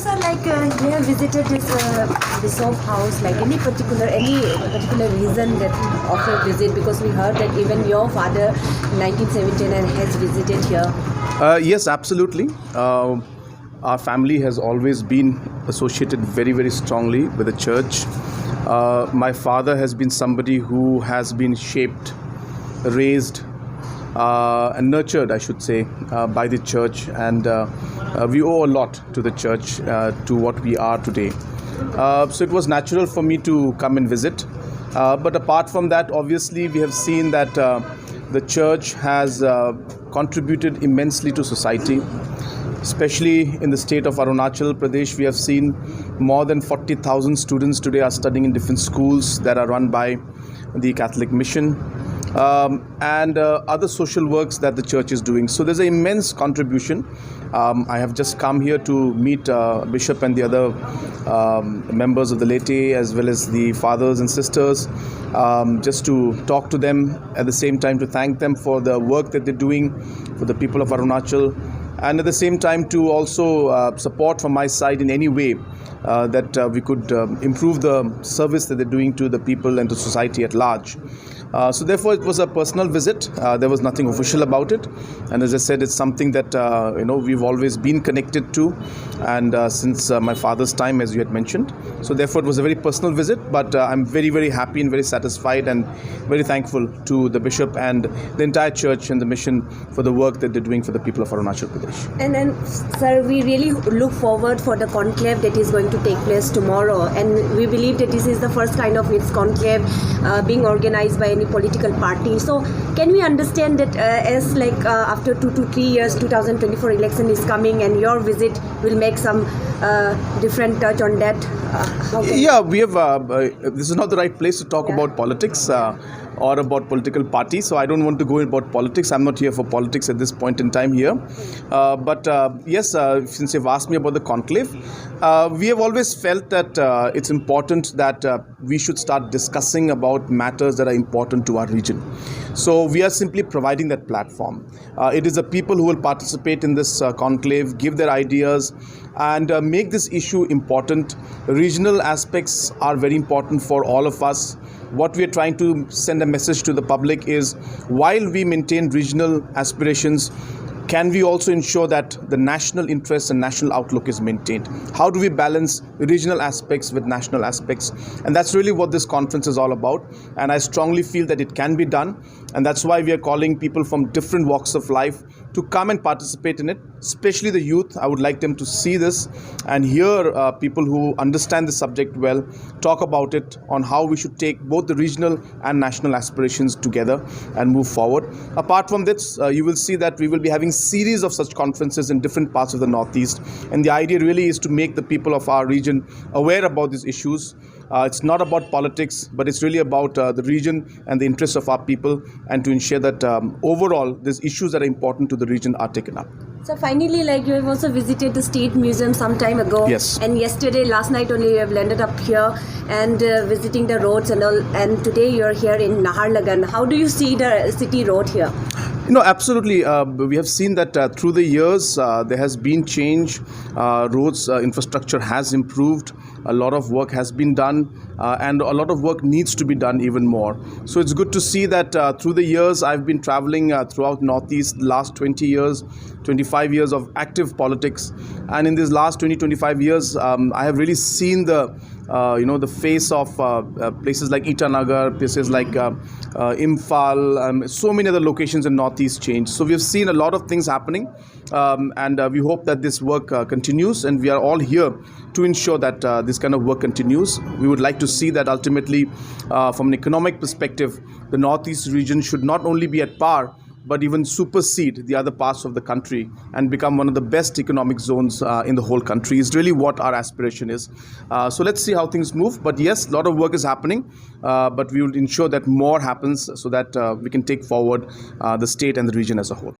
sir, you have visited this Bishop house. Any particular reason that of your visit? Because we heard that even your father, 1979, has visited here. Yes, absolutely. Our family has always been associated very, very strongly with the church. My father has been somebody who has been shaped, raised, and nurtured, I should say, by the church, and we owe a lot to the church, to what we are today. So it was natural for me to come and visit. But apart from that, obviously, we have seen that the church has contributed immensely to society. Especially in the state of Arunachal Pradesh, we have seen more than 40,000 students today are studying in different schools that are run by the Catholic Mission, and other social works that the church is doing. So there's an immense contribution. I have just come here to meet Bishop and the other members of the laity, as well as the fathers and sisters, just to talk to them, at the same time to thank them for the work that they're doing for the people of Arunachal, and at the same time to also support from my side in any way that we could improve the service that they're doing to the people and to society at large. So therefore it was a personal visit. There was nothing official about it, and as I said, it's something that we've always been connected to, and since my father's time, as you had mentioned. So therefore it was a very personal visit, but I'm very, very happy and very satisfied and very thankful to the bishop and the entire church and the mission for the work that they're doing for the people of Arunachal Pradesh. And then, sir, we really look forward for the conclave that is going to take place tomorrow, and we believe that this is the first kind of its conclave being organized by any political party. So can we understand that as after 2 to 3 years, 2024 election is coming, and your visit will make some different touch on that? We have this is not the right place to talk about politics or about political parties, so I don't want to go about politics. I'm not here for politics at this point in time here. But yes, since you've asked me about the conclave, we have always felt that it's important that we should start discussing about matters that are important to our region. So we are simply providing that platform. It is the people who will participate in this conclave, give their ideas, and make this issue important. Regional aspects are very important for all of us. What we are trying to send a message to the public is, while we maintain regional aspirations, can we also ensure that the national interest and national outlook is maintained? How do we balance regional aspects with national aspects? And that's really what this conference is all about. And I strongly feel that it can be done. And that's why we are calling people from different walks of life to come and participate in it, especially the youth. I would like them to see this and hear people who understand the subject well talk about it, on how we should take both the regional and national aspirations together and move forward. Apart from this, you will see that we will be having series of such conferences in different parts of the Northeast, and the idea really is to make the people of our region aware about these issues. It's not about politics, but it's really about the region and the interests of our people, and to ensure that overall these issues that are important to the region are taken up. So finally, you have also visited the State Museum some time ago. Yes. And last night only, you have landed up here and visiting the roads and all. And today you are here in Naharlagun. How do you see the city road here? Absolutely. We have seen that through the years, there has been change. Roads infrastructure has improved. A lot of work has been done, and a lot of work needs to be done even more. So it's good to see that through the years, I've been traveling throughout Northeast, last 20 years, 25 years of active politics. And in these last 20-25 years, I have really seen the face of places like Itanagar, places like Imphal, so many other locations in Northeast change. So we've seen a lot of things happening, and we hope that this work continues, and we are all here to ensure that this kind of work continues. We would like to see that ultimately, from an economic perspective, the Northeast region should not only be at par, but even supersede the other parts of the country and become one of the best economic zones in the whole country is really what our aspiration is. So let's see how things move. But yes, a lot of work is happening, but we will ensure that more happens so that we can take forward the state and the region as a whole.